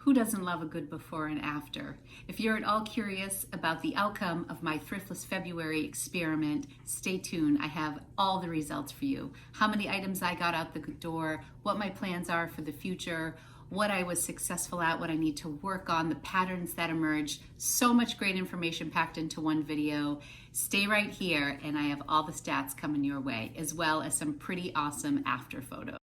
Who doesn't love a good before and after? If you're at all curious about the outcome of my Thriftless February experiment, stay tuned. I have all the results for you. How many items I got out the door, what my plans are for the future, what I was successful at, what I need to work on, the patterns that emerged. So much great information packed into one video. Stay right here, and I have all the stats coming your way, as well as some pretty awesome after photos.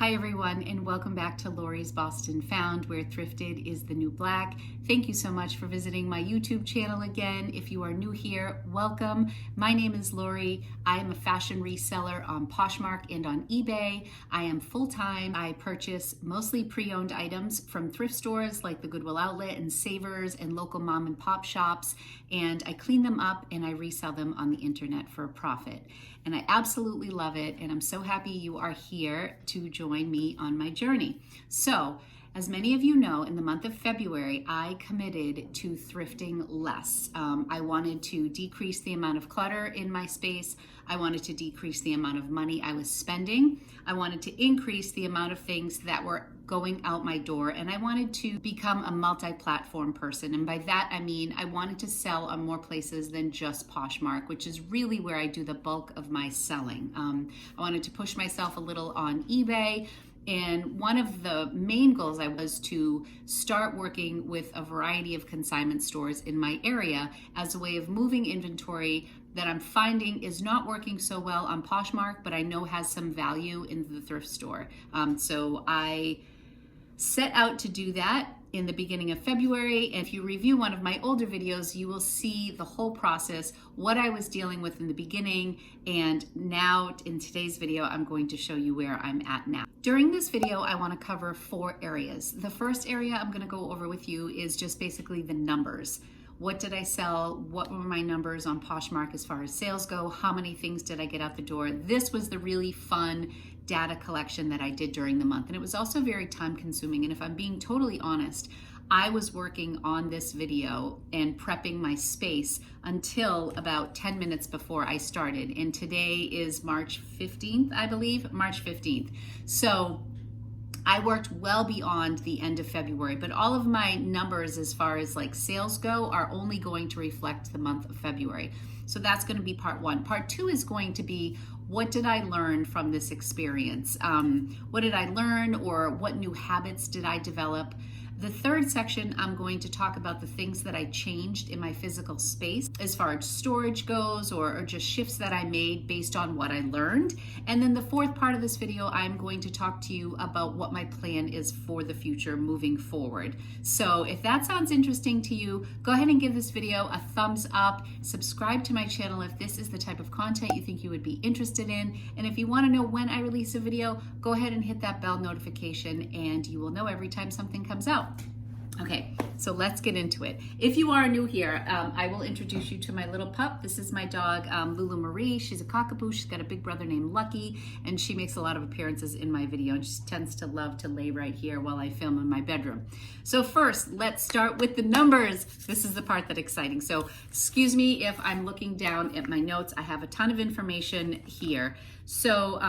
Hi everyone, and welcome back to Lori's Boston Found, where thrifted is the new black. Thank you so much for visiting my YouTube channel again. If you are new here, welcome. My name is Lori. I am a fashion reseller on Poshmark and on eBay. I am full-time. I purchase mostly pre-owned items from thrift stores like the Goodwill Outlet and Savers and local mom and pop shops, and I clean them up and I resell them on the internet for a profit. And I absolutely love it, and I'm so happy you are here to join me on my journey. So, as many of you know, in the month of February, I committed to thrifting less. I wanted to decrease the amount of clutter in my space. I wanted to decrease the amount of money I was spending. I wanted to increase the amount of things that were going out my door, and I wanted to become a multi-platform person. And by that, I mean I wanted to sell on more places than just Poshmark, which is really where I do the bulk of my selling. I wanted to push myself a little on eBay. And one of the main goals was to start working with a variety of consignment stores in my area as a way of moving inventory that I'm finding is not working so well on Poshmark, but I know has some value in the thrift store. So I set out to do that in the beginning of February. And if you review one of my older videos, you will see the whole process, what I was dealing with in the beginning. And now in today's video, I'm going to show you where I'm at now. During this video, I want to cover 4 areas. The first area I'm going to go over with you is just basically the numbers. What did I sell? What were my numbers on Poshmark as far as sales go? How many things did I get out the door? This was the really fun data collection that I did during the month. And it was also very time consuming. And if I'm being totally honest, I was working on this video and prepping my space until about 10 minutes before I started. And today is March 15th, I believe, March 15th. So I worked well beyond the end of February, but all of my numbers as far as like sales go are only going to reflect the month of February. So that's going to be part 1. Part 2 is going to be, what did I learn from this experience? What did I learn, or what new habits did I develop? The third section, I'm going to talk about the things that I changed in my physical space as far as storage goes, or just shifts that I made based on what I learned. And then the fourth part of this video, I'm going to talk to you about what my plan is for the future moving forward. So if that sounds interesting to you, go ahead and give this video a thumbs up. Subscribe to my channel if this is the type of content you think you would be interested in. And if you want to know when I release a video, go ahead and hit that bell notification, and you will know every time something comes out. Okay, so let's get into it. If you are new here, I will introduce you to my little pup. This is my dog, Lulu Marie. She's a cockapoo. She's got a big brother named Lucky, and she makes a lot of appearances in my video, and she tends to love to lay right here while I film in my bedroom. So first, let's start with the numbers. This is the part that's exciting. So excuse me if I'm looking down at my notes. I have a ton of information here. So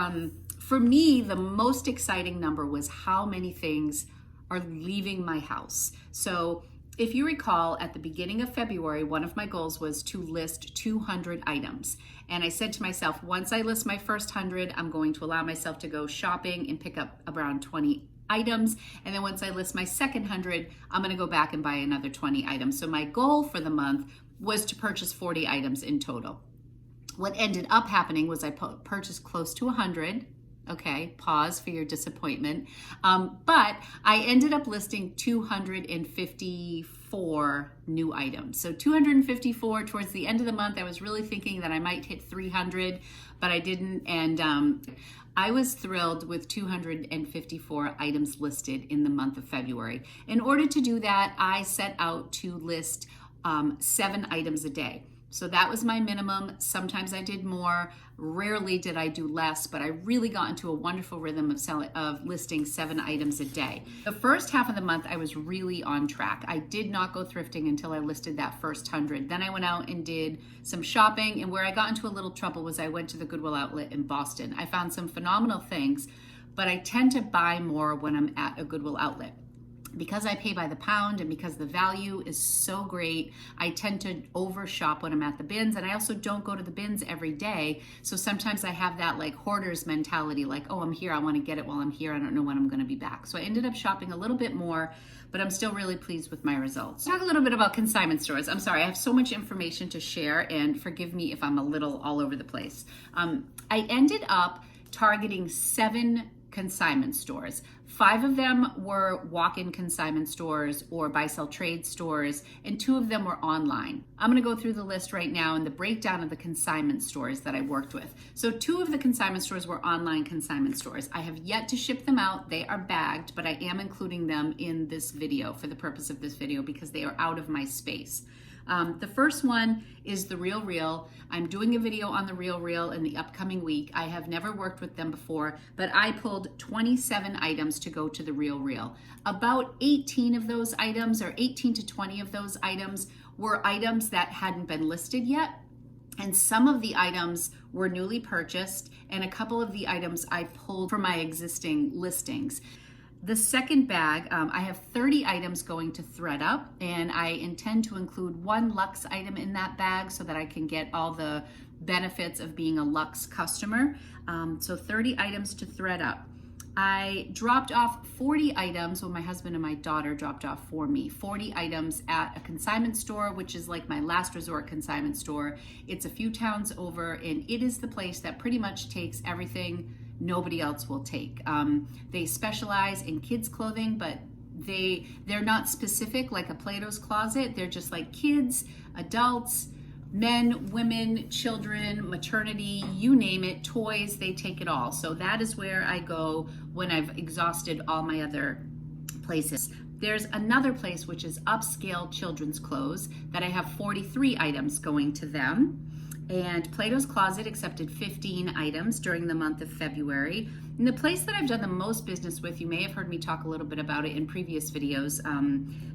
for me, the most exciting number was how many things are leaving my house. So if you recall, at the beginning of February, one of my goals was to list 200 items. And I said to myself, once I list my first 100, I'm going to allow myself to go shopping and pick up around 20 items. And then once I list my second 100, I'm gonna go back and buy another 20 items. So my goal for the month was to purchase 40 items in total. What ended up happening was I purchased close to 100. Okay, pause for your disappointment. But I ended up listing 254 new items. So 254 towards the end of the month. I was really thinking that I might hit 300, but I didn't. And I was thrilled with 254 items listed in the month of February. In order to do that, I set out to list 7 items a day. So that was my minimum. Sometimes I did more. Rarely did I do less, but I really got into a wonderful rhythm of listing 7 items a day. The first half of the month, I was really on track. I did not go thrifting until I listed that first 100. Then I went out and did some shopping, and where I got into a little trouble was I went to the Goodwill outlet in Boston. I found some phenomenal things, but I tend to buy more when I'm at a Goodwill outlet. Because I pay by the pound and because the value is so great, I tend to overshop when I'm at the bins, and I also don't go to the bins every day. So sometimes I have that like hoarder's mentality, like, oh, I'm here, I want to get it while I'm here, I don't know when I'm going to be back. So I ended up shopping a little bit more, but I'm still really pleased with my results. Talk a little bit about consignment stores. I'm sorry, I have so much information to share, and forgive me if I'm a little all over the place. I ended up targeting 7 consignment stores. 5 of them were walk-in consignment stores or buy-sell trade stores, and 2 of them were online. I'm going to go through the list right now and the breakdown of the consignment stores that I worked with. So 2 of the consignment stores were online consignment stores. I have yet to ship them out. They are bagged, but I am including them in this video for the purpose of this video because they are out of my space. The first one is The Real Real. I'm doing a video on The Real Real in the upcoming week. I have never worked with them before, but I pulled 27 items to go to The Real Real. About 18 of those items, or 18 to 20 of those items, were items that hadn't been listed yet. And some of the items were newly purchased, and a couple of the items I pulled from my existing listings. The second bag, I have 30 items going to ThredUp, and I intend to include 1 Luxe item in that bag so that I can get all the benefits of being a Luxe customer. So 30 items to ThredUp. I dropped off 40 items, well, my husband and my daughter dropped off for me, 40 items at a consignment store, which is like my last resort consignment store. It's a few towns over, and it is the place that pretty much takes everything nobody else will take. They specialize in kids clothing, but they're not specific like a Plato's Closet. They're just like kids, adults, men, women, children, maternity, you name it, toys, they take it all. So that is where I go when I've exhausted all my other places. There's another place which is upscale children's clothes that I have 43 items going to them. And Plato's Closet accepted 15 items during the month of February. And the place that I've done the most business with, you may have heard me talk a little bit about it in previous videos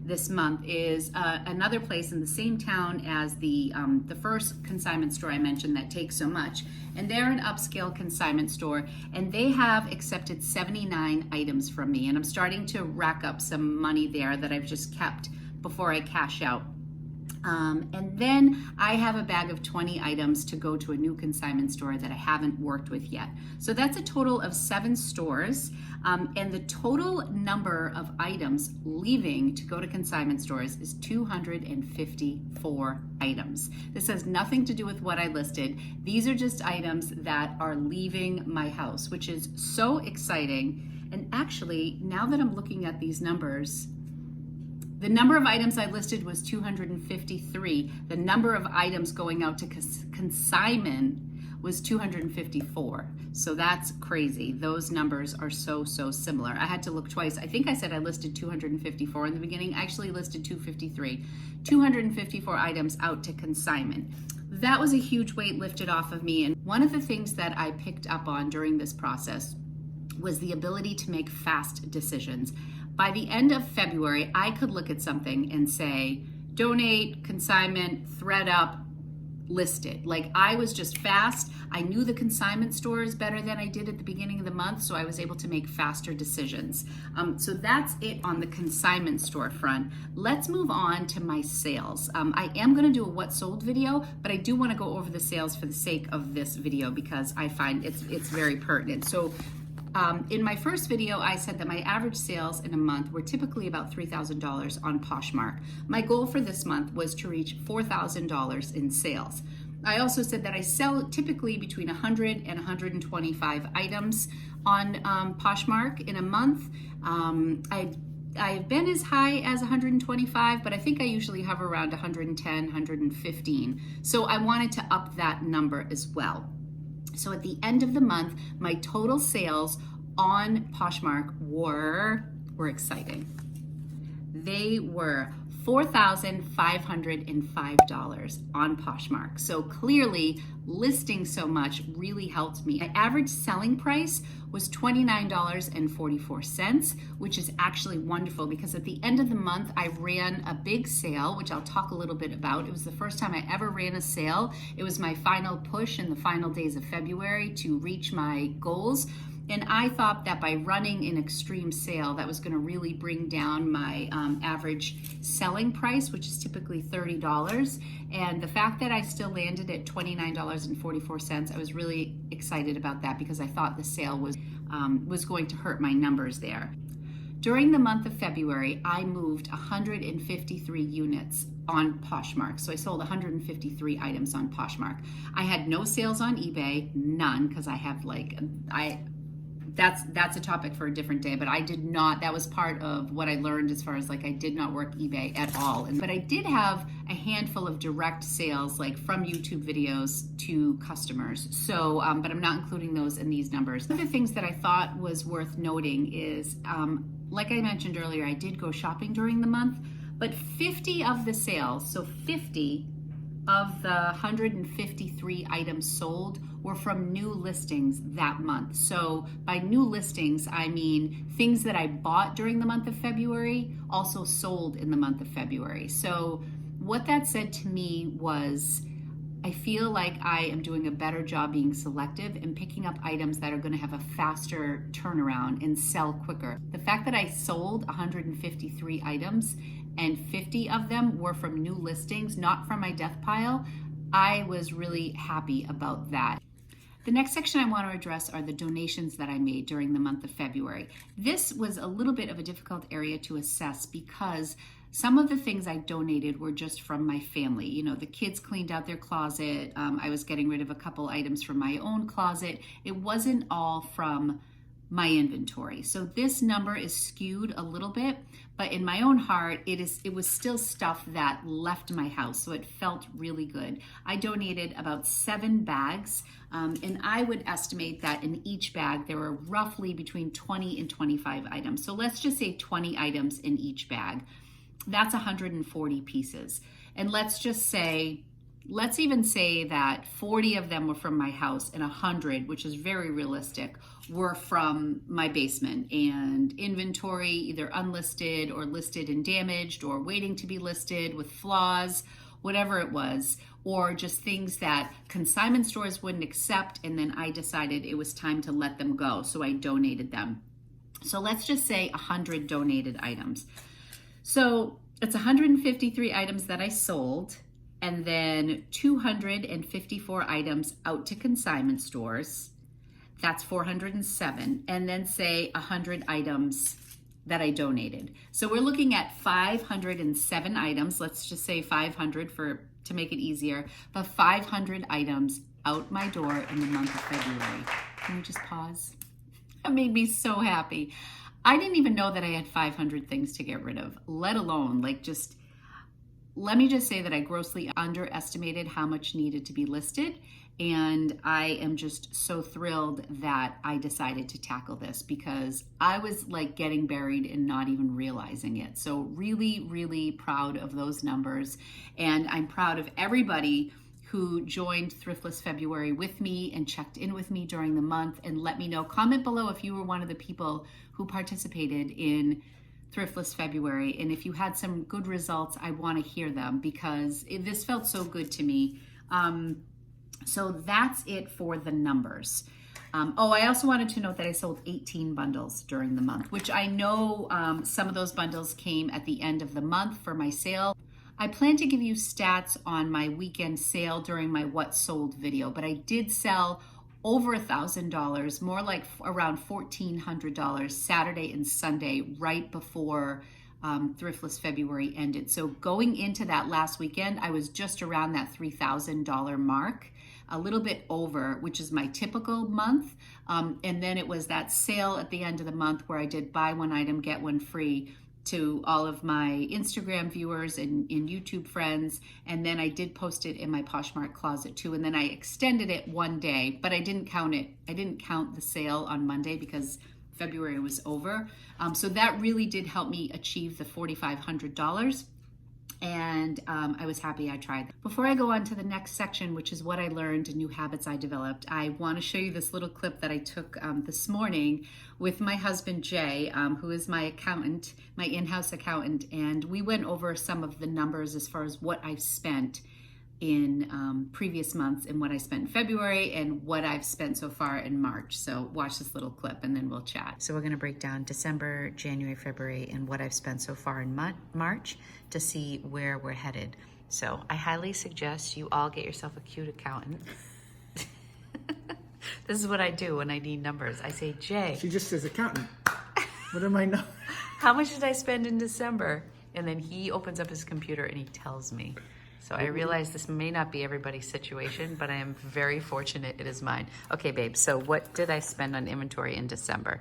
this month, is another place in the same town as the first consignment store I mentioned that takes so much. And they're an upscale consignment store, and they have accepted 79 items from me. And I'm starting to rack up some money there that I've just kept before I cash out. And then I have a bag of 20 items to go to a new consignment store that I haven't worked with yet. So that's a total of 7 stores. And the total number of items leaving to go to consignment stores is 254 items. This has nothing to do with what I listed. These are just items that are leaving my house, which is so exciting. And actually, now that I'm looking at these numbers, the number of items I listed was 253. The number of items going out to consignment was 254. So that's crazy. Those numbers are so similar. I had to look twice. I think I said I listed 254 in the beginning. I actually listed 253. 254 items out to consignment. That was a huge weight lifted off of me. And one of the things that I picked up on during this process was the ability to make fast decisions. By the end of February, I could look at something and say, donate, consignment, ThredUp, listed. Like, I was just fast. I knew the consignment stores better than I did at the beginning of the month, so I was able to make faster decisions. So that's it on the consignment store front. Let's move on to my sales. I am going to do a what sold video, but I do want to go over the sales for the sake of this video because I find it's very pertinent. So in my first video, I said that my average sales in a month were typically about $3,000 on Poshmark. My goal for this month was to reach $4,000 in sales. I also said that I sell typically between 100 and 125 items on Poshmark in a month. I've been as high as 125, but I think I usually hover around 110, 115. So I wanted to up that number as well. So at the end of the month, my total sales on Poshmark were exciting. they were $4,505 on Poshmark. So clearly, listing so much really helped me. My average selling price was $29.44, which is actually wonderful because at the end of the month, I ran a big sale, which I'll talk a little bit about. It was the first time I ever ran a sale. It was my final push in the final days of February to reach my goals. And I thought that by running an extreme sale, that was going to really bring down my average selling price, which is typically $30. And the fact that I still landed at $29.44, I was really excited about that because I thought the sale was going to hurt my numbers there. During the month of February, I moved 153 units on Poshmark. So I sold 153 items on Poshmark. I had no sales on eBay, none, because I have that's a topic for a different day, but I did not, that was part of what I learned as far as I did not work eBay at all. But I did have a handful of direct sales from YouTube videos to customers. So, but I'm not including those in these numbers. One of the things that I thought was worth noting is, like I mentioned earlier, I did go shopping during the month, but 50 of the sales, so 50 of the 153 items sold were from new listings that month. So by new listings, I mean things that I bought during the month of February also sold in the month of February. So what that said to me was, I feel like I am doing a better job being selective and picking up items that are going to have a faster turnaround and sell quicker. The fact that I sold 153 items and 50 of them were from new listings, not from my death pile, I was really happy about that. The next section I want to address are the donations that I made during the month of February. This was a little bit of a difficult area to assess because some of the things I donated were just from my family. You know, the kids cleaned out their closet. I was getting rid of a couple items from my own closet. It wasn't all from my inventory. So this number is skewed a little bit, but in my own heart, it was still stuff that left my house. So it felt really good. I donated about 7 bags, and I would estimate that in each bag, there were roughly between 20 and 25 items. So let's just say 20 items in each bag. That's 140 pieces. And let's even say that 40 of them were from my house and 100, which is very realistic, were from my basement and inventory, either unlisted or listed and damaged or waiting to be listed with flaws, whatever it was, or just things that consignment stores wouldn't accept. And then I decided it was time to let them go. So I donated them. So let's just say 100 donated items. So it's 153 items that I sold, and then 254 items out to consignment stores. That's 407. And then say 100 items that I donated. So we're looking at 507 items. Let's just say 500 to make it easier, but 500 items out my door in the month of February. Can we just pause? That made me so happy. I didn't even know that I had 500 things to get rid of, let alone let me just say that I grossly underestimated how much needed to be listed. And I am just so thrilled that I decided to tackle this because I was getting buried and not even realizing it. So really, really proud of those numbers. And I'm proud of everybody who joined Thriftless February with me and checked in with me during the month, and let me know. Comment below if you were one of the people who participated in Thriftless February. And if you had some good results, I want to hear them because this felt so good to me. So that's it for the numbers. I also wanted to note that I sold 18 bundles during the month, which I know some of those bundles came at the end of the month for my sale. I plan to give you stats on my weekend sale during my What Sold video, but I did sell over $1,000, more like around $1,400 Saturday and Sunday right before Thriftless February ended. So going into that last weekend, I was just around that $3,000 mark, a little bit over, which is my typical month. And then it was that sale at the end of the month where I did buy one item, get one free to all of my Instagram viewers and YouTube friends. And then I did post it in my Poshmark closet too. And then I extended it one day, but I didn't count it. I didn't count the sale on Monday because February was over. So that really did help me achieve the $4,500. And I was happy I tried. Before I go on to the next section, which is what I learned and new habits I developed, I want to show you this little clip that I took this morning with my husband, Jay, who is my accountant, my in-house accountant, and we went over some of the numbers as far as what I've spent in previous months and what I spent in February and what I've spent so far in March. So watch this little clip and then we'll chat. So we're going to break down December, January, February, and what I've spent so far in March to see where we're headed. So I highly suggest you all get yourself a cute accountant. This is what I do when I need numbers. I say, Jay. She just says accountant. What am I know? How much did I spend in December? And then he opens up his computer and he tells me. So I realize this may not be everybody's situation, but I am very fortunate it is mine. Okay, babe, so what did I spend on inventory in December?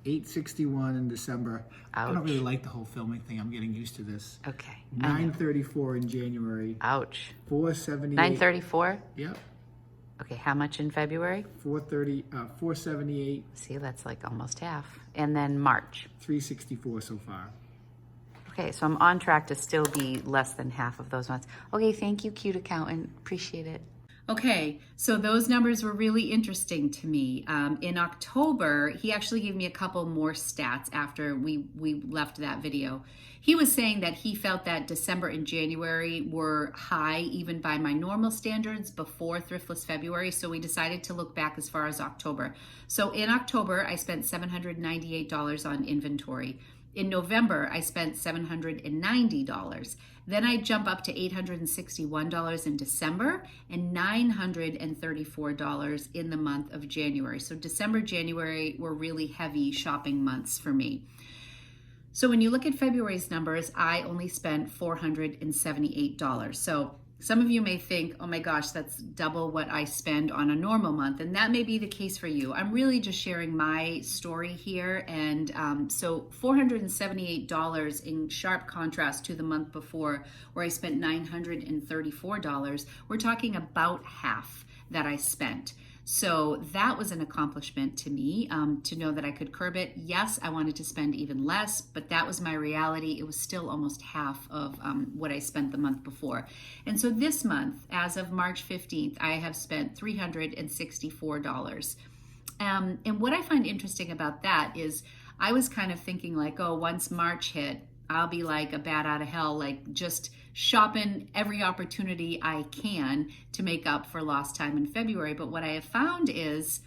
$861 in December. Ouch. I don't really like the whole filming thing. I'm getting used to this. Okay. $934 in January. Ouch. $478. $934? Yep. Okay, how much in February? $478. See, that's like almost half. And then March? $364 so far. Okay, so I'm on track to still be less than half of those months. Okay, thank you, cute accountant. Appreciate it. Okay, so those numbers were really interesting to me. In October, he actually gave me a couple more stats after we left that video. He was saying that he felt that December and January were high, even by my normal standards, before Thriftless February, so we decided to look back as far as October. So in October, I spent $798 on inventory. In November, I spent $790. Then I jump up to $861 in December and $934 in the month of January. So December, January were really heavy shopping months for me. So when you look at February's numbers, I only spent $478. So some of you may think, oh my gosh, that's double what I spend on a normal month. And that may be the case for you. I'm really just sharing my story here. And so $478 in sharp contrast to the month before where I spent $934. We're talking about half that I spent. So that was an accomplishment to me, to know that I could curb it. Yes, I wanted to spend even less, but that was my reality. It was still almost half of what I spent the month before. And so this month, as of March 15th, I have spent $364. And what I find interesting about that is I was kind of thinking like, oh, once March hit, I'll be like a bat out of hell, like just shopping every opportunity I can to make up for lost time in February. But what I have found is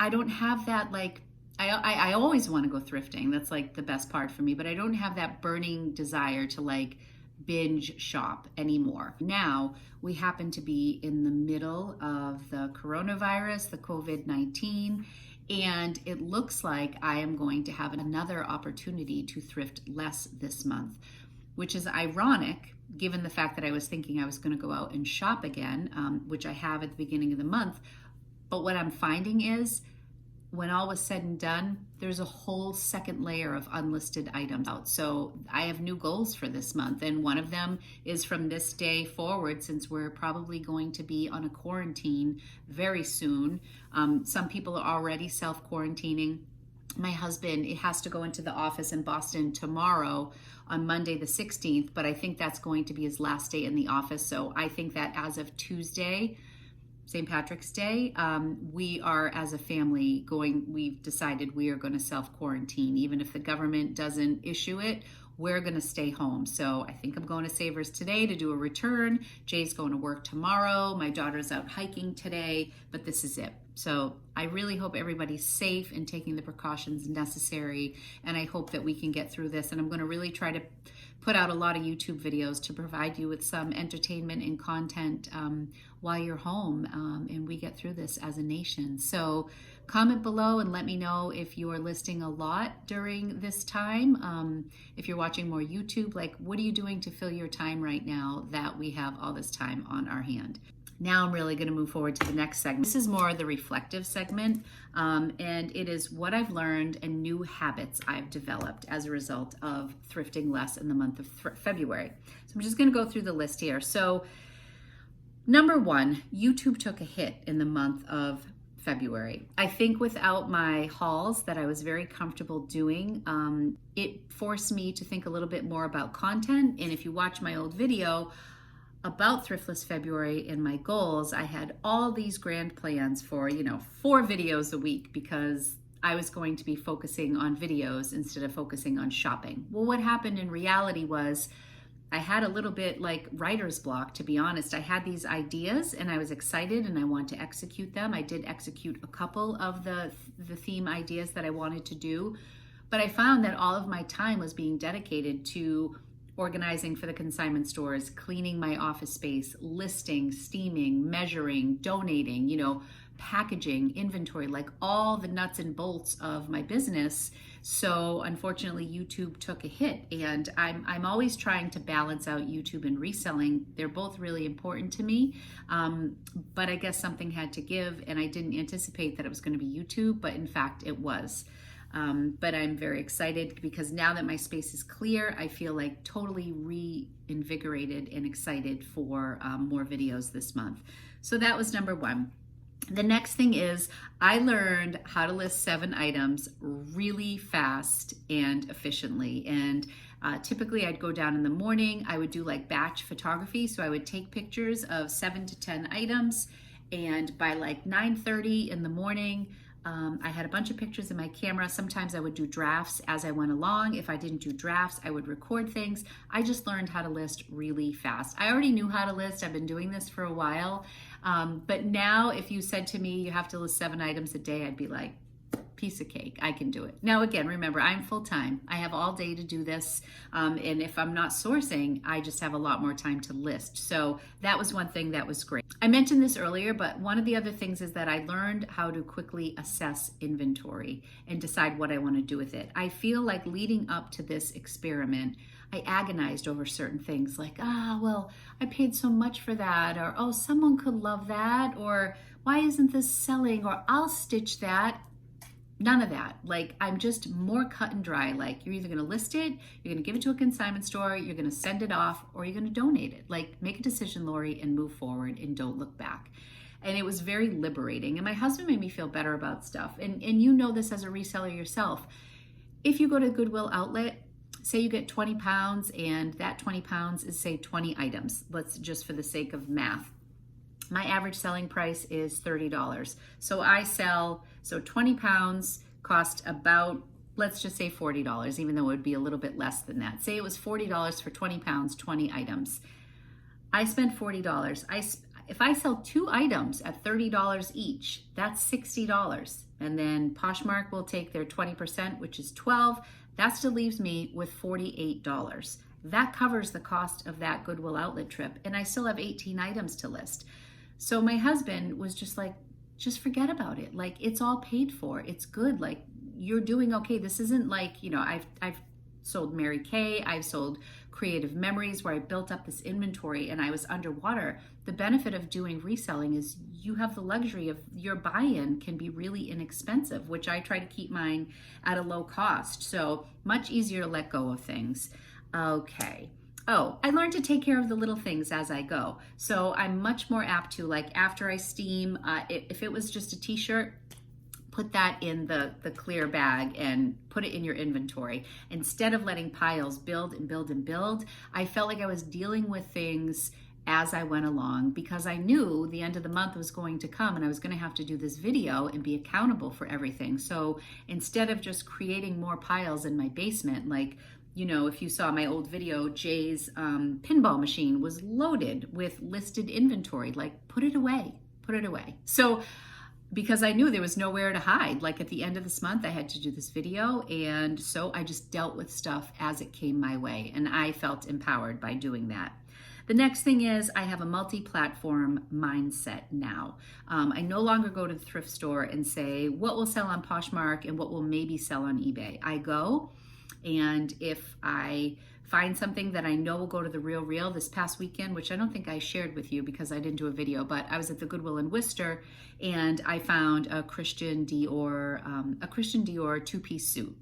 I don't have that, like, I always want to go thrifting. That's like the best part for me, but I don't have that burning desire to like binge shop anymore. Now we happen to be in the middle of the coronavirus, the COVID-19, and it looks like I am going to have another opportunity to thrift less this month, which is ironic given the fact that I was thinking I was going to go out and shop again, which I have at the beginning of the month. But what I'm finding is when all was said and done, there's a whole second layer of unlisted items out. So I have new goals for this month. And one of them is from this day forward, since we're probably going to be on a quarantine very soon. Some people are already self-quarantining. My husband, it has to go into the office in Boston tomorrow on Monday the 16th, but I think that's going to be his last day in the office. So I think that as of Tuesday, St. Patrick's Day, we are as a family we've decided we are going to self-quarantine. Even if the government doesn't issue it, we're going to stay home. So I think I'm going to Savers today to do a return. Jay's going to work tomorrow. My daughter's out hiking today, but this is it. So I really hope everybody's safe and taking the precautions necessary. And I hope that we can get through this. And I'm going to really try to put out a lot of YouTube videos to provide you with some entertainment and content while you're home and we get through this as a nation. So comment below and let me know if you're listing a lot during this time. If you're watching more YouTube, like what are you doing to fill your time right now that we have all this time on our hand? Now I'm really going to move forward to the next segment. This is more the reflective segment, and it is what I've learned and new habits I've developed as a result of thrifting less in the month of February. So I'm just going to go through the list here. So number one, YouTube took a hit in the month of February. I think without my hauls that I was very comfortable doing, it forced me to think a little bit more about content. And if you watch my old video about Thriftless February and my goals, I had all these grand plans for, 4 videos a week because I was going to be focusing on videos instead of focusing on shopping. Well, what happened in reality was I had a little bit like writer's block, to be honest. I had these ideas and I was excited and I wanted to execute them. I did execute a couple of the theme ideas that I wanted to do, but I found that all of my time was being dedicated to organizing for the consignment stores, cleaning my office space, listing, steaming, measuring, donating, packaging, inventory, like all the nuts and bolts of my business. So unfortunately, YouTube took a hit, and I'm always trying to balance out YouTube and reselling. They're both really important to me, but I guess something had to give, and I didn't anticipate that it was going to be YouTube, but in fact it was. But I'm very excited because now that my space is clear, I feel like totally reinvigorated and excited for more videos this month. So that was number 1. The next thing is I learned how to list 7 items really fast and efficiently. And typically I'd go down in the morning, I would do like batch photography. So I would take pictures of 7 to 10 items, and by like 9:30 in the morning, I had a bunch of pictures in my camera. Sometimes I would do drafts as I went along. If I didn't do drafts, I would record things. I just learned how to list really fast. I already knew how to list. I've been doing this for a while. But now if you said to me, you have to list 7 items a day, I'd be like, piece of cake, I can do it. Now again, remember, I'm full-time. I have all day to do this. And if I'm not sourcing, I just have a lot more time to list. So that was one thing that was great. I mentioned this earlier, but one of the other things is that I learned how to quickly assess inventory and decide what I want to do with it. I feel like leading up to this experiment, I agonized over certain things like, well, I paid so much for that, or, oh, someone could love that, or why isn't this selling, or I'll stitch that. None of that. Like, I'm just more cut and dry. Like, you're either going to list it, you're going to give it to a consignment store, you're going to send it off, or you're going to donate it. Like, make a decision, Lori, and move forward and don't look back. And it was very liberating. And my husband made me feel better about stuff. And you know this as a reseller yourself. If you go to Goodwill Outlet, say you get 20 pounds and that 20 pounds is, say, 20 items. Let's just for the sake of math. My average selling price is $30. So 20 pounds cost about, let's just say $40, even though it would be a little bit less than that. Say it was $40 for 20 pounds, 20 items. I spent $40. If I sell 2 items at $30 each, that's $60. And then Poshmark will take their 20%, which is $12. That still leaves me with $48. That covers the cost of that Goodwill Outlet trip, and I still have 18 items to list. So my husband was just like, just forget about it. Like, it's all paid for. It's good. Like, you're doing okay. This isn't like, I've sold Mary Kay. I've sold Creative Memories where I built up this inventory and I was underwater. The benefit of doing reselling is you have the luxury of your buy-in can be really inexpensive, which I try to keep mine at a low cost. So much easier to let go of things. Okay. Oh, I learned to take care of the little things as I go. So I'm much more apt to, like, after I steam, if it was just a t-shirt, put that in the clear bag and put it in your inventory. Instead of letting piles build and build and build, I felt like I was dealing with things as I went along because I knew the end of the month was going to come and I was going to have to do this video and be accountable for everything. So instead of just creating more piles in my basement, like, if you saw my old video, Jay's pinball machine was loaded with listed inventory. Like, put it away. So because I knew there was nowhere to hide, like at the end of this month, I had to do this video. And so I just dealt with stuff as it came my way. And I felt empowered by doing that. The next thing is I have a multi-platform mindset now. I no longer go to the thrift store and say, what will sell on Poshmark and what will maybe sell on eBay. I go, and if I find something that I know will go to the Real this past weekend, which I don't think I shared with you because I didn't do a video, but I was at the Goodwill in Worcester and I found a Christian Dior 2-piece suit.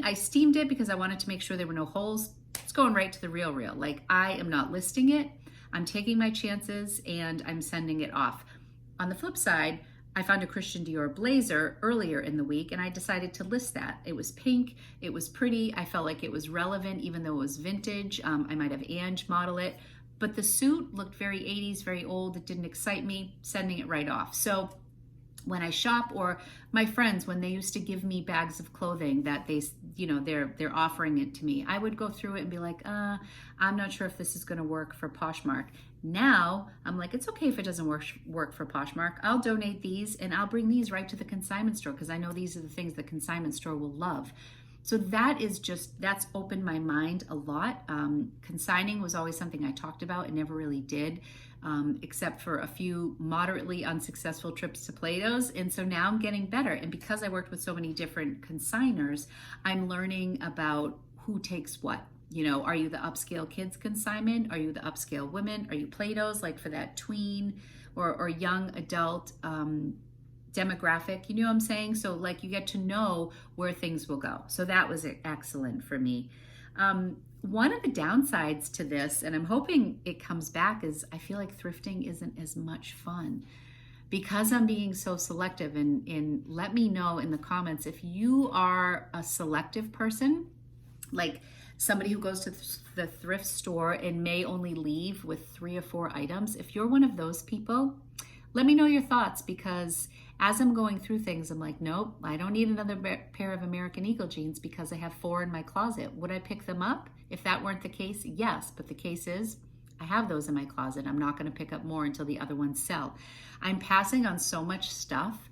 I steamed it because I wanted to make sure there were no holes. It's going right to the Real. Like, I am not listing it. I'm taking my chances and I'm sending it off. On the flip side, I found a Christian Dior blazer earlier in the week and I decided to list that. It was pink, it was pretty, I felt like it was relevant even though it was vintage. I might have Ange model it, but the suit looked very 80s, very old. It didn't excite me, sending it right off. So when I shop, or my friends, when they used to give me bags of clothing that they're offering it to me, I would go through it and be like, I'm not sure if this is going to work for Poshmark. Now I'm like, it's okay if it doesn't work for Poshmark. I'll donate these and I'll bring these right to the consignment store because I know these are the things the consignment store will love. So that's opened my mind a lot. Consigning was always something I talked about and never really did. Except for a few moderately unsuccessful trips to Plato's. And so now I'm getting better. And because I worked with so many different consigners, I'm learning about who takes what. Are you the upscale kids consignment? Are you the upscale women? Are you Plato's, like for that tween or young adult demographic? You know what I'm saying? So like you get to know where things will go. So that was excellent for me. One of the downsides to this, and I'm hoping it comes back, is I feel like thrifting isn't as much fun because I'm being so selective. And let me know in the comments if you are a selective person, like somebody who goes to the thrift store and may only leave with 3 or 4 items. If you're one of those people, let me know your thoughts, because as I'm going through things, I'm like, nope, I don't need another pair of American Eagle jeans because I have 4 in my closet. Would I pick them up? If that weren't the case, yes. But the case is, I have those in my closet. I'm not going to pick up more until the other ones sell. I'm passing on so much stuff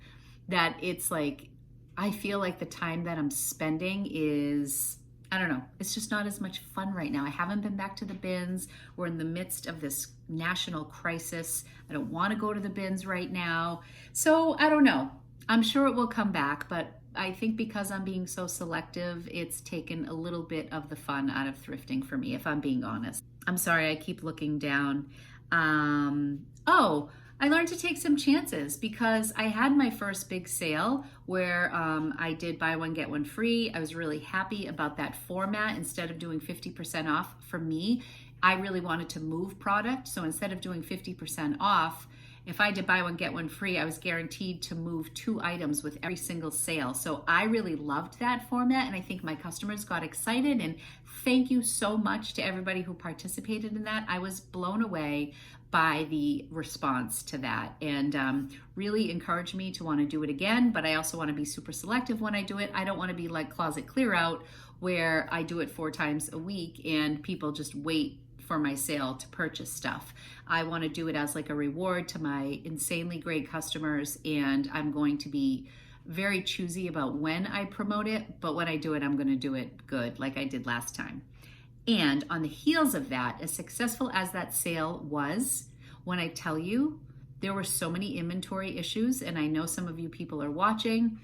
that it's like, I feel like the time that I'm spending is, I don't know, it's just not as much fun right now. I haven't been back to the bins. We're in the midst of this national crisis. I don't want to go to the bins right now. So I don't know. I'm sure it will come back, but I think because I'm being so selective, it's taken a little bit of the fun out of thrifting for me, if I'm being honest. I'm sorry, I keep looking down. I learned to take some chances because I had my first big sale where I did buy one, get one free. I was really happy about that format. Instead of doing 50% off for me, I really wanted to move product. So instead of doing 50% off, if I did buy one, get one free, I was guaranteed to move 2 items with every single sale. So I really loved that format, and I think my customers got excited, and thank you so much to everybody who participated in that. I was blown away by the response to that, and really encouraged me to want to do it again. But I also want to be super selective when I do it. I don't want to be like Closet Clear Out, where I do it 4 times a week and people just wait for my sale to purchase stuff. I want to do it as like a reward to my insanely great customers, and I'm going to be very choosy about when I promote it, but when I do it, I'm going to do it good like I did last time. And on the heels of that, as successful as that sale was, when I tell you there were so many inventory issues, and I know some of you people are watching,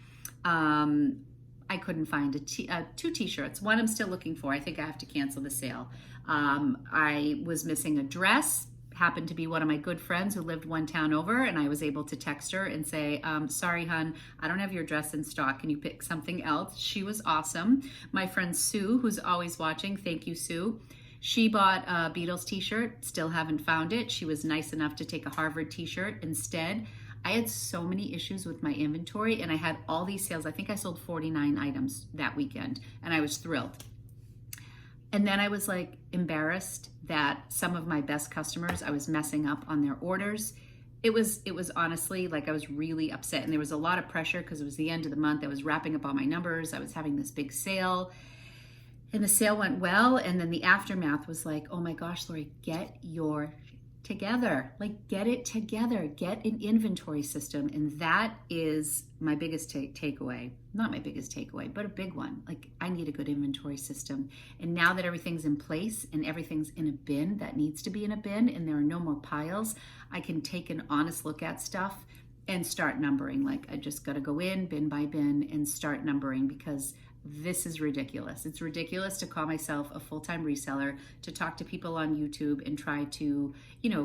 I couldn't find 2 t-shirts. One I'm still looking for. I think I have to cancel the sale. I was missing a dress, happened to be one of my good friends who lived one town over, and I was able to text her and say, sorry, hun, I don't have your dress in stock. Can you pick something else? She was awesome. My friend Sue, who's always watching, thank you, Sue. She bought a Beatles t-shirt, still haven't found it. She was nice enough to take a Harvard t-shirt instead. I had so many issues with my inventory, and I had all these sales. I think I sold 49 items that weekend, and I was thrilled. And then I was like embarrassed that some of my best customers, I was messing up on their orders. It was honestly like I was really upset, and there was a lot of pressure because it was the end of the month. I was wrapping up all my numbers. I was having this big sale, and the sale went well. And then the aftermath was like, oh my gosh, Lori, get your together. Like, get it together. Get an inventory system. And that is my biggest takeaway. Not my biggest takeaway, but a big one. Like, I need a good inventory system. And now that everything's in place and everything's in a bin that needs to be in a bin, and there are no more piles, I can take an honest look at stuff and start numbering. Like, I just got to go in bin by bin and start numbering, because this is ridiculous. It's ridiculous to call myself a full-time reseller, to talk to people on YouTube and try to,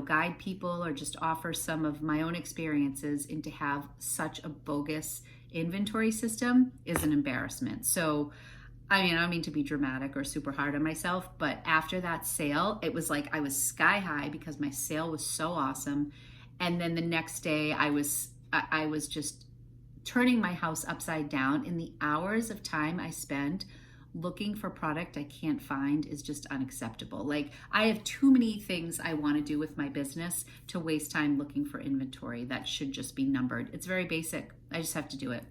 guide people or just offer some of my own experiences, and to have such a bogus inventory system is an embarrassment. So, I don't mean to be dramatic or super hard on myself, but after that sale, it was like I was sky high because my sale was so awesome. And then the next day I was I was just turning my house upside down, and the hours of time I spend looking for product I can't find is just unacceptable. Like, I have too many things I want to do with my business to waste time looking for inventory that should just be numbered. It's very basic. I just have to do it.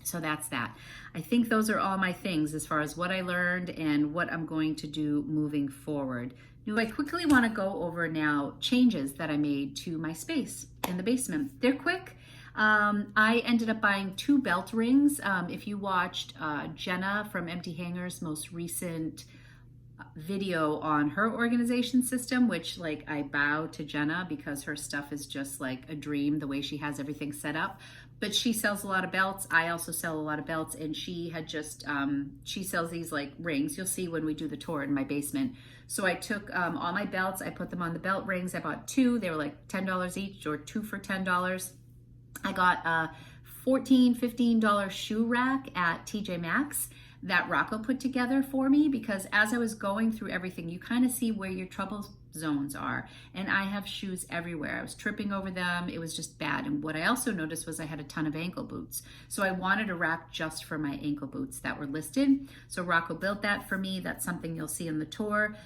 So that's that. I think those are all my things as far as what I learned and what I'm going to do moving forward. Now, I quickly want to go over now changes that I made to my space in the basement. They're quick. I ended up buying 2 belt rings. If you watched Jenna from Empty Hangers' most recent video on her organization system, which, like, I bow to Jenna because her stuff is just like a dream, the way she has everything set up. But she sells a lot of belts. I also sell a lot of belts, and she had just, she sells these like rings. You'll see when we do the tour in my basement. So I took all my belts, I put them on the belt rings. I bought 2. They were like $10 each, or 2 for $10. I got a $14, $15 shoe rack at TJ Maxx that Rocco put together for me, because as I was going through everything, you kind of see where your trouble zones are. And I have shoes everywhere. I was tripping over them. It was just bad. And what I also noticed was I had a ton of ankle boots. So I wanted a rack just for my ankle boots that were listed. So Rocco built that for me. That's something you'll see in the tour.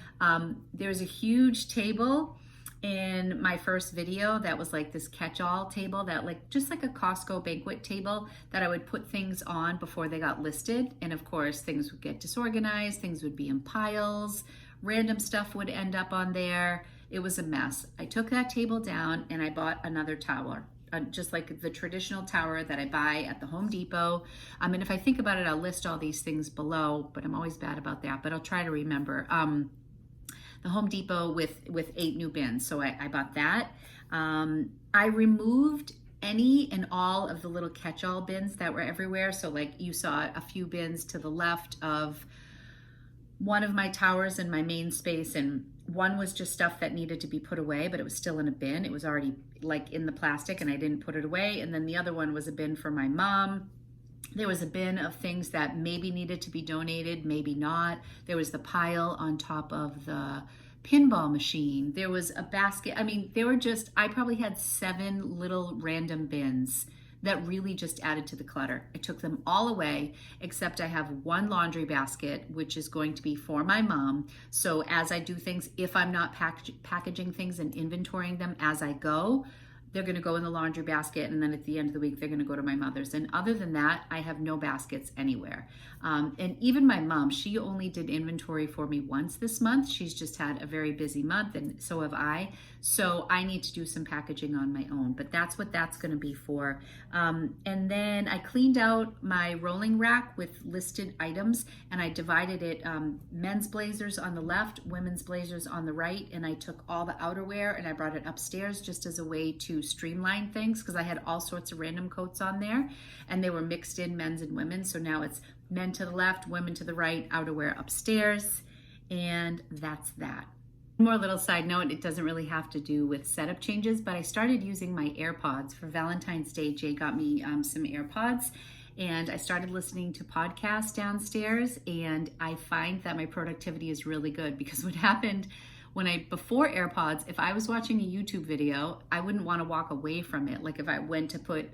There's a huge table in my first video that was like this catch-all table, that like just like a Costco banquet table that I would put things on before they got listed. And of course, things would get disorganized, things would be in piles, random stuff would end up on there. It was a mess. I took that table down and I bought another tower, just like the traditional tower that I buy at the Home Depot. And if I think about it, I'll list all these things below, but I'm always bad about that, but I'll try to remember. The Home Depot with 8 new bins. So I bought that. I removed any and all of the little catch-all bins that were everywhere. So like you saw a few bins to the left of one of my towers in my main space, and one was just stuff that needed to be put away, but it was still in a bin. It was already like in the plastic and I didn't put it away. And then the other one was a bin for my mom. There was a bin of things that maybe needed to be donated, maybe not. There was the pile on top of the pinball machine. There was a basket. I mean, I probably had 7 little random bins that really just added to the clutter. I took them all away, except I have 1 laundry basket, which is going to be for my mom. So as I do things, if I'm not packaging things and inventorying them as I go, they're going to go in the laundry basket, and then at the end of the week, they're going to go to my mother's. And other than that, I have no baskets anywhere. And even my mom, she only did inventory for me once this month. She's just had a very busy month, and so have I. So I need to do some packaging on my own, but that's what that's going to be for. And then I cleaned out my rolling rack with listed items, and I divided it, men's blazers on the left, women's blazers on the right, and I took all the outerwear and I brought it upstairs just as a way to streamline things, because I had all sorts of random coats on there and they were mixed in, men's and women's. So now it's men to the left, women to the right, outerwear upstairs, and that's that. More little side note, it doesn't really have to do with setup changes, but I started using my Airpods for Valentine's Day. Jay got me some Airpods, and I started listening to podcasts downstairs, and I find that my productivity is really good, because what happened before Airpods, if I was watching a YouTube video, I wouldn't want to walk away from it. Like if I went to put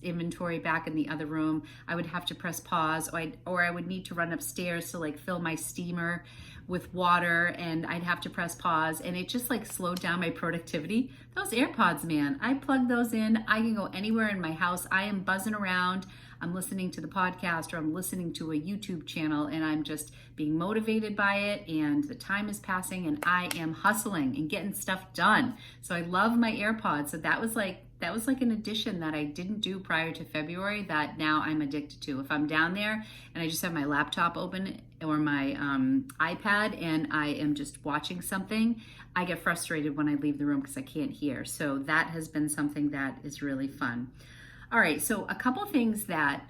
inventory back in the other room, I would have to press pause, or I would need to run upstairs to like fill my steamer with water, and I'd have to press pause, and it just like slowed down my productivity. Those Airpods, man, I plug those in. I can go anywhere in my house. I am buzzing around. I'm listening to the podcast, or I'm listening to a YouTube channel, and I'm just being motivated by it, and the time is passing, and I am hustling and getting stuff done. So I love my Airpods. So that was like an addition that I didn't do prior to February that now I'm addicted to. If I'm down there and I just have my laptop open or my iPad and I am just watching something, I get frustrated when I leave the room because I can't hear. So that has been something that is really fun. All right, so a couple things that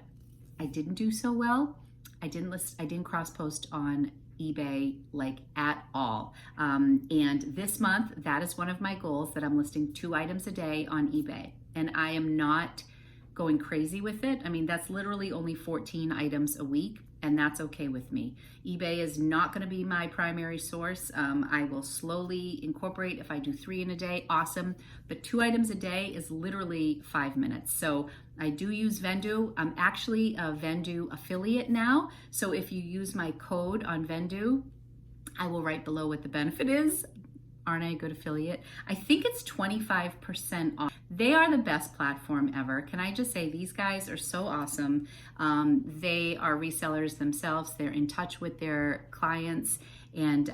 I didn't do so well. I didn't cross post on eBay like at all. And this month, that is one of my goals, that I'm listing 2 items a day on eBay. And I am not going crazy with it. I mean, that's literally only 14 items a week, and that's okay with me. eBay is not going to be my primary source. I will slowly incorporate. If I do 3 in a day, awesome. But 2 items a day is literally 5 minutes. So I do use Vendoo. I'm actually a Vendoo affiliate now. So if you use my code on Vendoo, I will write below what the benefit is. Aren't I a good affiliate? I think it's 25% off. They are the best platform ever. Can I just say, these guys are so awesome. They are resellers themselves. They're in touch with their clients, and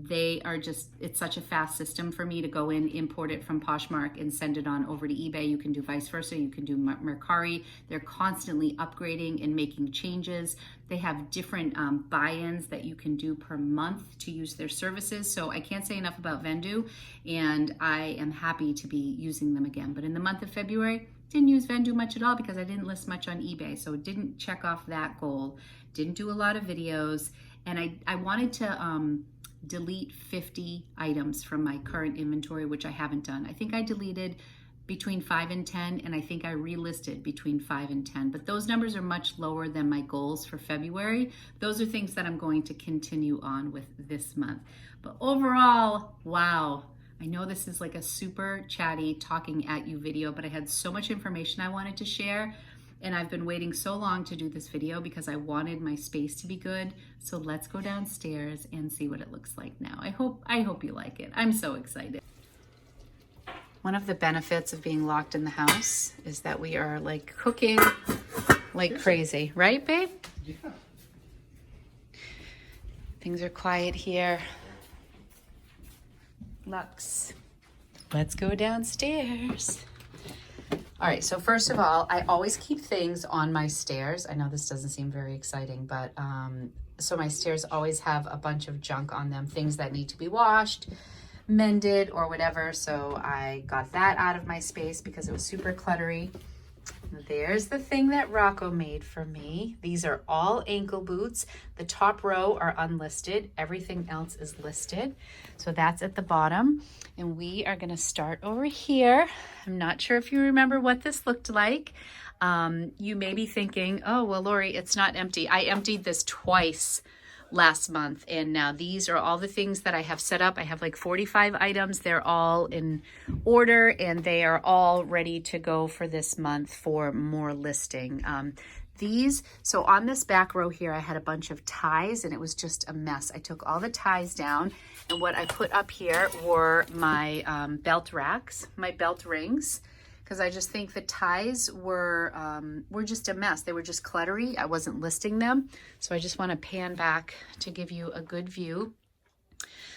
they are just, it's such a fast system for me to go in, import it from Poshmark and send it on over to eBay. You can do vice versa. You can do Mercari. They're constantly upgrading and making changes. They have different buy-ins that you can do per month to use their services. So I can't say enough about Vendoo, and I am happy to be using them again. But in the month of February, didn't use Vendoo much at all because I didn't list much on eBay. So didn't check off that goal. Didn't do a lot of videos. And I wanted to delete 50 items from my current inventory, which I haven't done. I think I deleted between 5 and 10, and I think I relisted between 5 and 10. But those numbers are much lower than my goals for February. Those are things that I'm going to continue on with this month. But overall, wow. I know this is like a super chatty talking at you video, but I had so much information I wanted to share. And I've been waiting so long to do this video because I wanted my space to be good. So let's go downstairs and see what it looks like now. I hope you like it. I'm so excited. One of the benefits of being locked in the house is that we are like cooking like crazy, right, babe? Yeah. Things are quiet here. Lux, let's go downstairs. All right, so first of all, I always keep things on my stairs. I know this doesn't seem very exciting, but so my stairs always have a bunch of junk on them, things that need to be washed, mended, or whatever. So I got that out of my space because it was super cluttery. There's the thing that Rocco made for me. These are all ankle boots. The top row are unlisted. Everything else is listed. So that's at the bottom. And we are gonna start over here. I'm not sure if you remember what this looked like. You may be thinking, oh, well, Lori, it's not empty. I emptied this twice last month, and now these are all the things that I have set up. I have like 45 items. They're all in order, and they are all ready to go for this month for more listing. So on this back row here, I had a bunch of ties, and it was just a mess. I took all the ties down, and what I put up here were my belt racks, my belt rings, because I just think the ties were just a mess. They were just cluttery. I wasn't listing them. So I just want to pan back to give you a good view.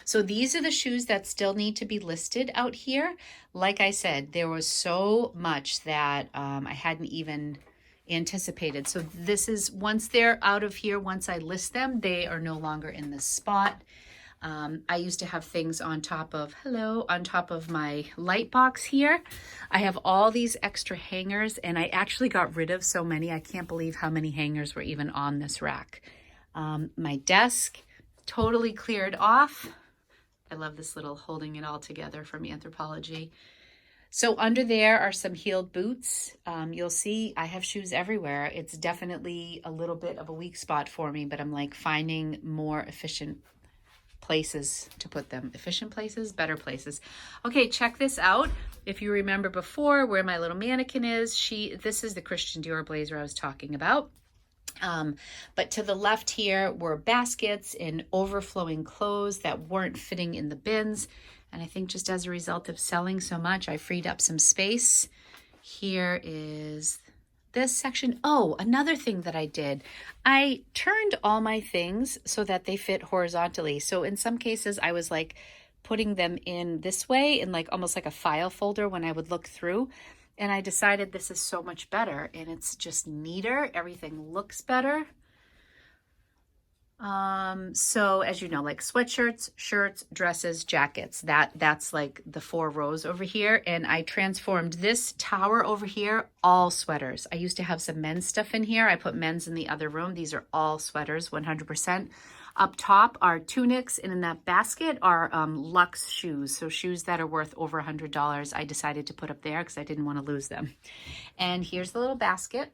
So these are the shoes that still need to be listed out here. Like I said, there was so much that I hadn't even anticipated. So this is, once they're out of here, once I list them, they are no longer in this spot. I used to have things on top of my light box here. I have all these extra hangers, and I actually got rid of so many. I can't believe how many hangers were even on this rack. My desk, totally cleared off. I love this little holding it all together from Anthropologie. So under there are some heeled boots. You'll see I have shoes everywhere. It's definitely a little bit of a weak spot for me, but I'm like finding more efficient places to put them. Efficient places, better places. Okay, check this out. If you remember before where my little mannequin is, this is the Christian Dior blazer I was talking about. But to the left here were baskets and overflowing clothes that weren't fitting in the bins. And I think just as a result of selling so much, I freed up some space. Here is this section. Oh, another thing that I did, I turned all my things so that they fit horizontally. So in some cases, I was like putting them in this way, in like almost like a file folder when I would look through. And I decided this is so much better, and it's just neater. Everything looks better. So as you know, like sweatshirts, shirts, dresses, jackets, that's like the 4 rows over here. And I transformed this tower over here, all sweaters. I used to have some men's stuff in here. I put men's in the other room. These are all sweaters, 100%. Up top are tunics, and in that basket are luxe shoes. So shoes that are worth over $100. I decided to put up there because I didn't want to lose them. And here's the little basket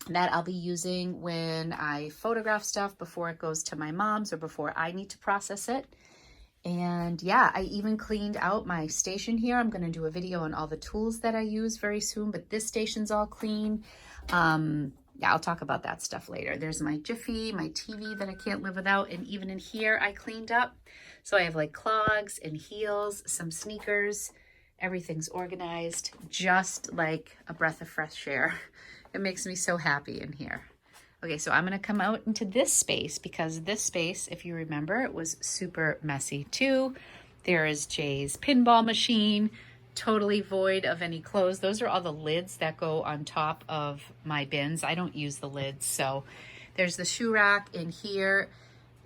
that I'll be using when I photograph stuff before it goes to my mom's or before I need to process it. And yeah, I even cleaned out my station here. I'm going to do a video on all the tools that I use very soon, but this station's all clean. Yeah, I'll talk about that stuff later. There's my Jiffy, my TV that I can't live without. And even in here, I cleaned up. So I have like clogs and heels, some sneakers. Everything's organized, just like a breath of fresh air. It makes me so happy in here. Okay, so I'm gonna come out into this space because this space, if you remember, it was super messy too. There is Jay's pinball machine, totally void of any clothes. Those are all the lids that go on top of my bins. I don't use the lids. So there's the shoe rack, and here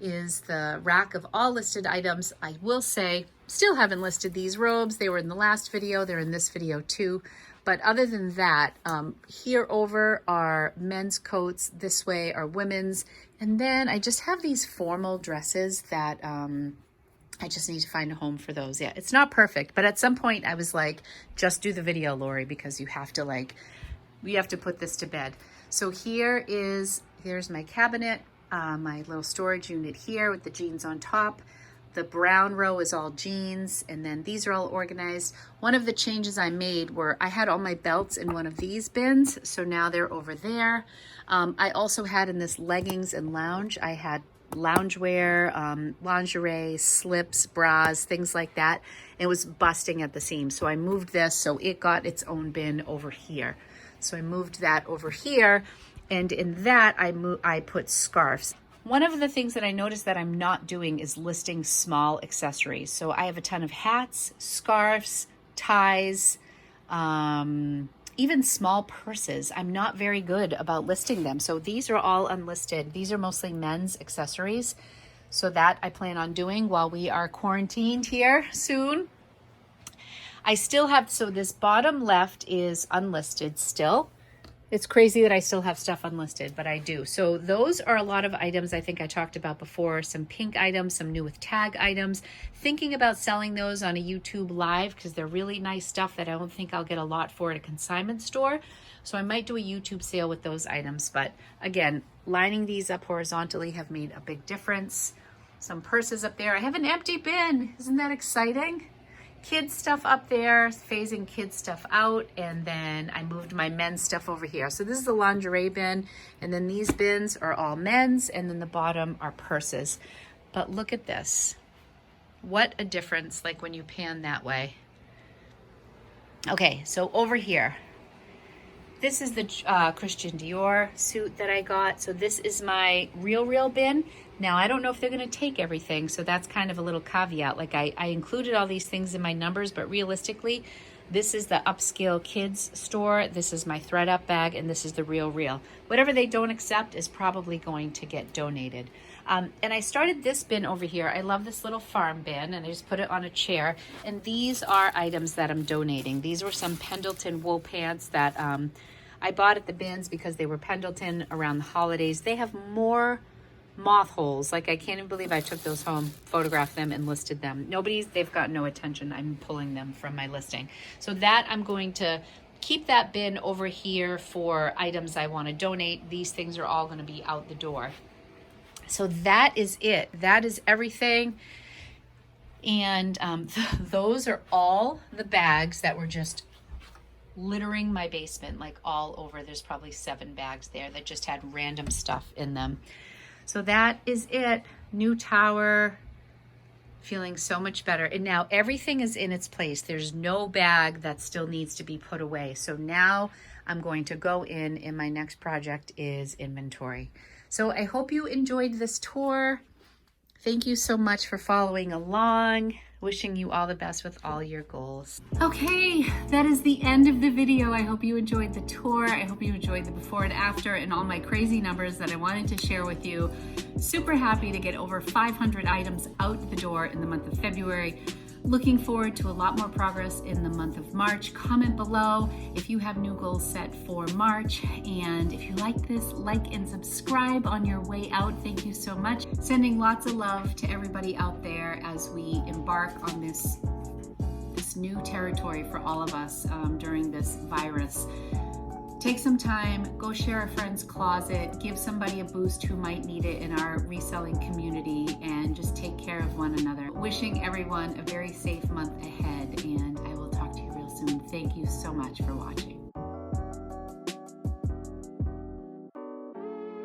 is the rack of all listed items. I will say, still haven't listed these robes. They were in the last video. They're in this video too. But other than that, here over are men's coats. This way are women's. And then I just have these formal dresses that I just need to find a home for those. Yeah, it's not perfect. But at some point I was like, just do the video, Lori, because you have to put this to bed. So here's my cabinet, my little storage unit here with the jeans on top. The brown row is all jeans, and then these are all organized. One of the changes I made were I had all my belts in one of these bins, so now they're over there. I also had in this leggings and lounge, I had loungewear, lingerie, slips, bras, things like that. It was busting at the seams, so I moved this so it got its own bin over here. So I moved that over here, and in that I put scarves. One of the things that I noticed that I'm not doing is listing small accessories. So I have a ton of hats, scarves, ties, even small purses. I'm not very good about listing them. So these are all unlisted. These are mostly men's accessories. So that I plan on doing while we are quarantined here soon. I still have, so this bottom left is unlisted still. It's crazy that I still have stuff unlisted, but I do. So those are a lot of items I think I talked about before. Some pink items, some new with tag items. Thinking about selling those on a YouTube live because they're really nice stuff that I don't think I'll get a lot for at a consignment store. So I might do a YouTube sale with those items. But again, lining these up horizontally have made a big difference. Some purses up there. I have an empty bin. Isn't that exciting? Kids stuff up there, phasing kids stuff out, and then I moved my men's stuff over here. So this is the lingerie bin, and then these bins are all men's, and then the bottom are purses. But look at this. What a difference, like when you pan that way. Okay, so over here, this is the Christian Dior suit that I got. So this is my real bin. Now, I don't know if they're going to take everything, so that's kind of a little caveat. Like I included all these things in my numbers, but realistically, this is the upscale kids store. This is my ThredUp bag, and this is the real. Whatever they don't accept is probably going to get donated. And I started this bin over here. I love this little farm bin, and I just put it on a chair. And these are items that I'm donating. These were some Pendleton wool pants that I bought at the bins because they were Pendleton around the holidays. They have more moth holes. Like I can't even believe I took those home, photographed them, and listed them. They've got no attention. I'm pulling them from my listing. So that I'm going to keep that bin over here for items I want to donate. These things are all going to be out the door. So that is it. That is everything. And those are all the bags that were just littering my basement, like all over. There's probably 7 bags there that just had random stuff in them. So that is it. New tower, feeling so much better. And now everything is in its place. There's no bag that still needs to be put away. So now I'm going to go in, and my next project is inventory. So I hope you enjoyed this tour. Thank you so much for following along. Wishing you all the best with all your goals. Okay, that is the end of the video. I hope you enjoyed the tour. I hope you enjoyed the before and after and all my crazy numbers that I wanted to share with you. Super happy to get over 500 items out the door in the month of February. Looking forward to a lot more progress in the month of March. Comment below if you have new goals set for March. And if you like this, like and subscribe on your way out. Thank you so much. Sending lots of love to everybody out there as we embark on this new territory for all of us during this virus. Take some time, go share a friend's closet, give somebody a boost who might need it in our reselling community, and just take care of one another. Wishing everyone a very safe month ahead, and I will talk to you real soon. Thank you so much for watching.